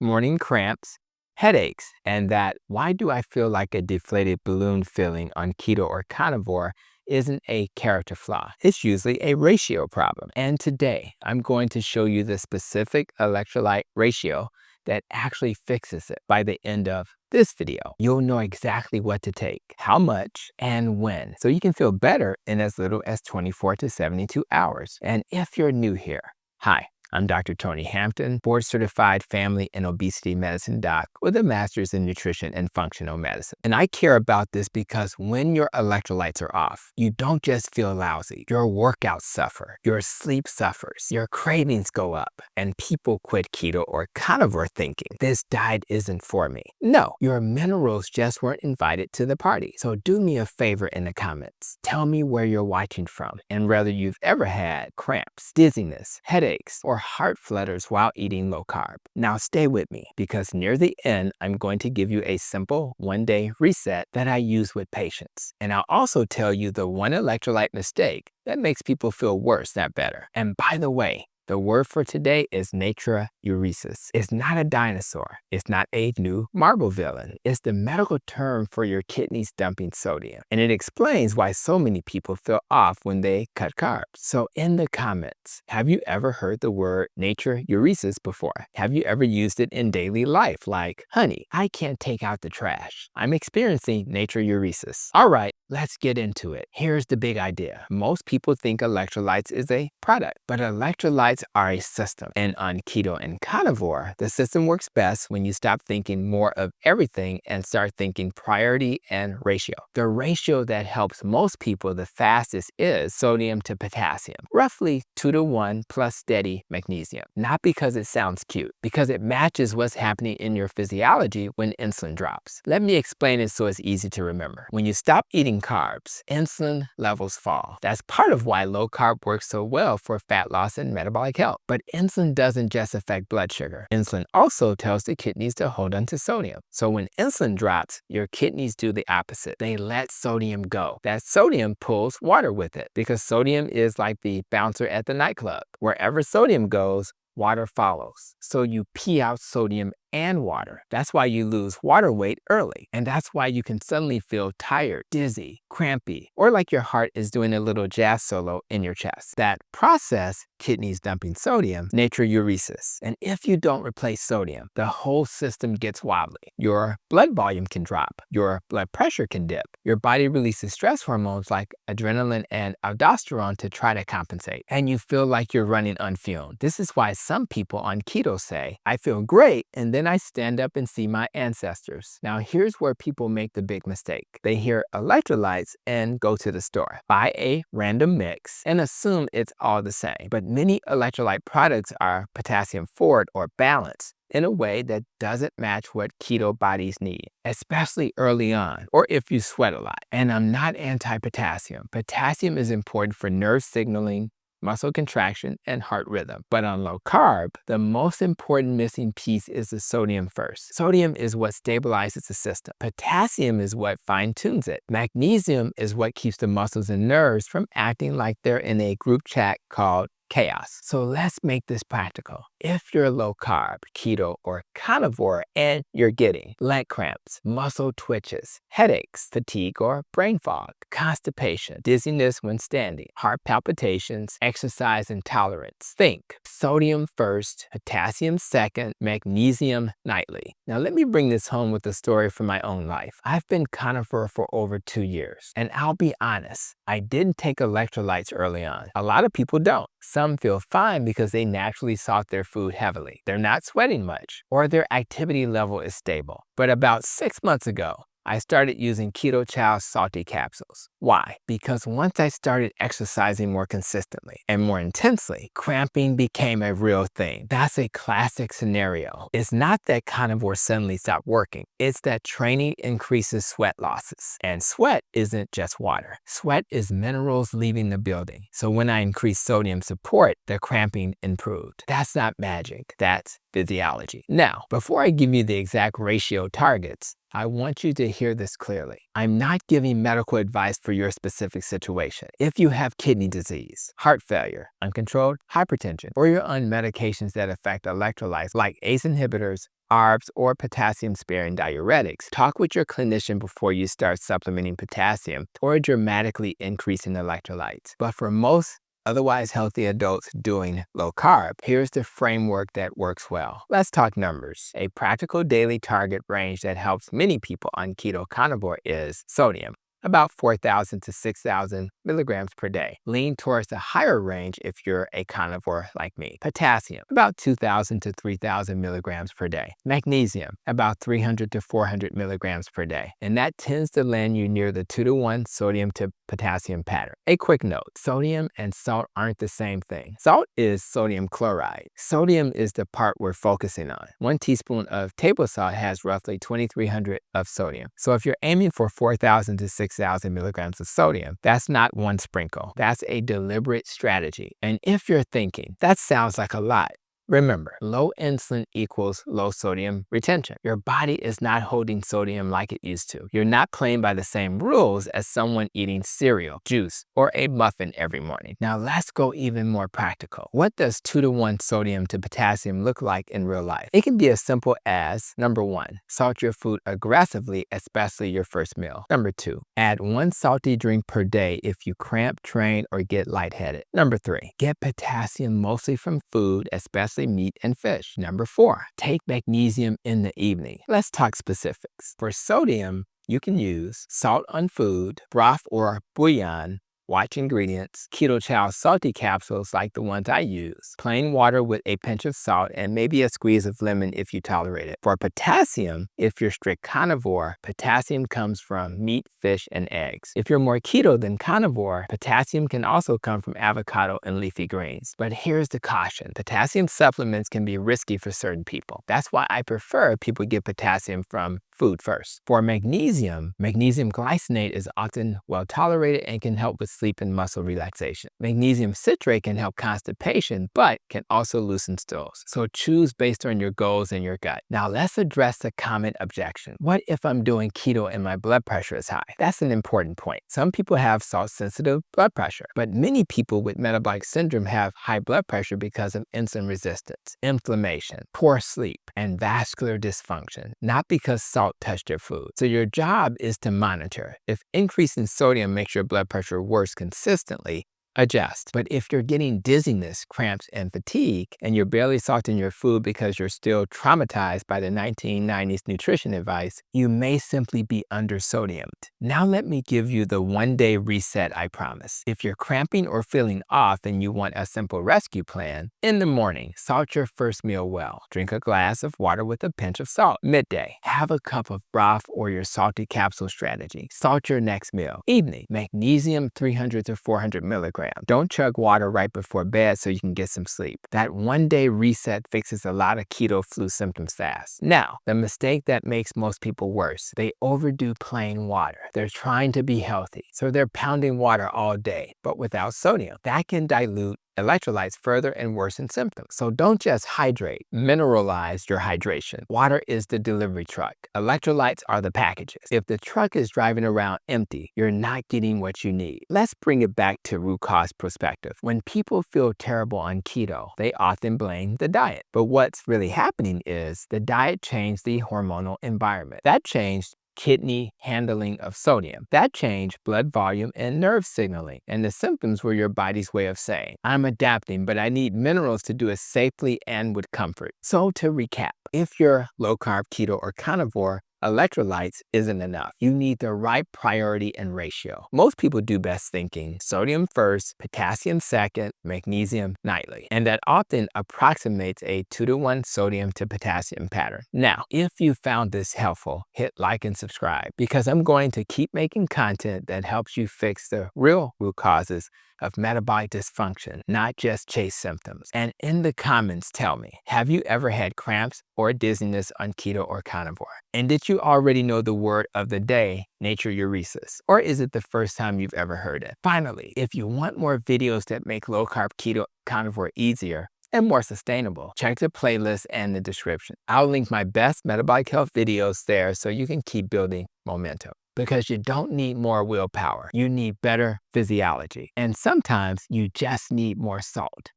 morning cramps, headaches, and that why do I feel like a deflated balloon feeling on keto or carnivore isn't a character flaw. It's usually a ratio problem. And today, I'm going to show you the specific electrolyte ratio that actually fixes it. By the end of this video, you'll know exactly what to take, how much, and when, so you can feel better in as little as 24 to 72 hours. And if you're new here, hi. I'm Dr. Tony Hampton, board-certified family and obesity medicine doc with a master's in nutrition and functional medicine. And I care about this because when your electrolytes are off, you don't just feel lousy. Your workouts suffer, your sleep suffers, your cravings go up, and people quit keto or carnivore thinking, this diet isn't for me. No, your minerals just weren't invited to the party. So do me a favor in the comments. Tell me where you're watching from and whether you've ever had cramps, dizziness, headaches, or heart flutters while eating low carb. Now stay with me because near the end, I'm going to give you a simple one-day reset that I use with patients. And I'll also tell you the one electrolyte mistake that makes people feel worse, not better. And by the way, the word for today is Natriuresis. It's not a dinosaur. It's not a new Marvel villain. It's the medical term for your kidneys dumping sodium. And it explains why so many people feel off when they cut carbs. So in the comments, have you ever heard the word Natriuresis before? Have you ever used it in daily life? Like, honey, I can't take out the trash. I'm experiencing Natriuresis. All right, let's get into it. Here's the big idea. Most people think electrolytes is a product, but electrolytes are a system. And on keto and carnivore, the system works best when you stop thinking more of everything and start thinking priority and ratio. The ratio that helps most people the fastest is sodium to potassium, roughly 2:1 plus steady magnesium. Not because it sounds cute, because it matches what's happening in your physiology when insulin drops. Let me explain it so it's easy to remember. When you stop eating carbs, insulin levels fall. That's part of why low carb works so well for fat loss and metabolic health. But insulin doesn't just affect blood sugar. Insulin also tells the kidneys to hold on to sodium. So when insulin drops, your kidneys do the opposite. They let sodium go. That sodium pulls water with it because sodium is like the bouncer at the nightclub. Wherever sodium goes, water follows. So you pee out sodium and water. That's why you lose water weight early. And that's why you can suddenly feel tired, dizzy, crampy, or like your heart is doing a little jazz solo in your chest. That process, kidneys dumping sodium, natriuresis. And if you don't replace sodium, the whole system gets wobbly. Your blood volume can drop. Your blood pressure can dip. Your body releases stress hormones like adrenaline and aldosterone to try to compensate. And you feel like you're running unfueled. This is why some people on keto say, I feel great, and then I stand up and see my ancestors. Now here's where people make the big mistake. They hear electrolytes and go to the store, buy a random mix, and assume it's all the same. But many electrolyte products are potassium forward or balanced in a way that doesn't match what keto bodies need, especially early on or if you sweat a lot. And I'm not anti-potassium. Potassium is important for nerve signaling, muscle contraction, and heart rhythm. But on low carb, the most important missing piece is the sodium first. Sodium is what stabilizes the system. Potassium is what fine-tunes it. Magnesium is what keeps the muscles and nerves from acting like they're in a group chat called chaos. So let's make this practical. If you're low carb, keto, or carnivore and you're getting leg cramps, muscle twitches, headaches, fatigue or brain fog, constipation, dizziness when standing, heart palpitations, exercise intolerance, think sodium first, potassium second, magnesium nightly. Now let me bring this home with a story from my own life. I've been carnivore for over 2 years, and I'll be honest, I didn't take electrolytes early on. A lot of people don't. Some feel fine because they naturally salt their food heavily. They're not sweating much, or their activity level is stable. But about 6 months ago, I started using Keto Chow salty capsules. Why? Because once I started exercising more consistently and more intensely, cramping became a real thing. That's a classic scenario. It's not that carnivore suddenly stopped working. It's that training increases sweat losses. And sweat isn't just water. Sweat is minerals leaving the building. So when I increased sodium support, the cramping improved. That's not magic. That's physiology. Now, before I give you the exact ratio targets, I want you to hear this clearly. I'm not giving medical advice for your specific situation. If you have kidney disease, heart failure, uncontrolled hypertension, or you're on medications that affect electrolytes like ACE inhibitors, carbs, or potassium-sparing diuretics. Talk with your clinician before you start supplementing potassium or dramatically increasing electrolytes. But for most otherwise healthy adults doing low carb, here's the framework that works well. Let's talk numbers. A practical daily target range that helps many people on keto carnivore is sodium, about 4,000 to 6,000 milligrams per day. Lean towards the higher range if you're a carnivore like me. Potassium, about 2,000 to 3,000 milligrams per day. Magnesium, about 300 to 400 milligrams per day. And that tends to land you near the 2-to-1 sodium to potassium pattern. A quick note, sodium and salt aren't the same thing. Salt is sodium chloride. Sodium is the part we're focusing on. 1 teaspoon of table salt has roughly 2,300 of sodium. So if you're aiming for 4,000 to 6,000 milligrams of sodium, that's not one sprinkle. That's a deliberate strategy. And if you're thinking, that sounds like a lot, remember, low insulin equals low sodium retention. Your body is not holding sodium like it used to. You're not playing by the same rules as someone eating cereal, juice, or a muffin every morning. Now let's go even more practical. What does 2-to-1 sodium to potassium look like in real life? It can be as simple as, number 1, salt your food aggressively, especially your first meal. Number 2, add 1 salty drink per day if you cramp, train, or get lightheaded. Number 3, get potassium mostly from food, especially meat and fish. Number 4, take magnesium in the evening. Let's talk specifics. For sodium, you can use salt on food, broth or bouillon, watch ingredients, Keto Chow salty capsules like the ones I use, plain water with a pinch of salt, and maybe a squeeze of lemon if you tolerate it. For potassium, if you're strict carnivore, potassium comes from meat, fish, and eggs. If you're more keto than carnivore, potassium can also come from avocado and leafy greens. But here's the caution. Potassium supplements can be risky for certain people. That's why I prefer people get potassium from food first. For magnesium, magnesium glycinate is often well tolerated and can help with sleep and muscle relaxation. Magnesium citrate can help constipation, but can also loosen stools. So choose based on your goals and your gut. Now let's address the common objection. What if I'm doing keto and my blood pressure is high? That's an important point. Some people have salt-sensitive blood pressure, but many people with metabolic syndrome have high blood pressure because of insulin resistance, inflammation, poor sleep, and vascular dysfunction, not because salt touched your food. So your job is to monitor. If increasing sodium makes your blood pressure worse consistently, adjust. But if you're getting dizziness, cramps, and fatigue, and you're barely salting your food because you're still traumatized by the 1990s nutrition advice, you may simply be under-sodiumed. Now let me give you the one-day reset I promise. If you're cramping or feeling off and you want a simple rescue plan, in the morning, salt your first meal well. Drink a glass of water with a pinch of salt. Midday, have a cup of broth or your salty capsule strategy. Salt your next meal. Evening, magnesium 300 to 400 milligrams. Don't chug water right before bed so you can get some sleep. That one-day reset fixes a lot of keto flu symptoms fast. Now, the mistake that makes most people worse, they overdo plain water. They're trying to be healthy, so they're pounding water all day, but without sodium. That can dilute electrolytes further and worsen symptoms. So don't just hydrate, mineralize your hydration. Water is the delivery truck. Electrolytes are the packages. If the truck is driving around empty, you're not getting what you need. Let's bring it back to root cause perspective. When people feel terrible on keto, they often blame the diet. But what's really happening is the diet changed the hormonal environment. That changed kidney handling of sodium. That changed blood volume and nerve signaling. And the symptoms were your body's way of saying, I'm adapting, but I need minerals to do it safely and with comfort. So to recap, if you're low carb, keto, or carnivore, electrolytes isn't enough. You need the right priority and ratio. Most people do best thinking sodium first, potassium second, magnesium nightly. And that often approximates a 2-to-1 sodium to potassium pattern. Now, if you found this helpful, hit like and subscribe because I'm going to keep making content that helps you fix the real root causes of metabolic dysfunction, not just chase symptoms. And in the comments, tell me, have you ever had cramps or dizziness on keto or carnivore? And did you already know the word of the day, Natriuresis? Or is it the first time you've ever heard it? Finally, if you want more videos that make low-carb keto carnivore easier and more sustainable, check the playlist and the description. I'll link my best metabolic health videos there so you can keep building momentum. Because you don't need more willpower. You need better physiology. And sometimes you just need more salt.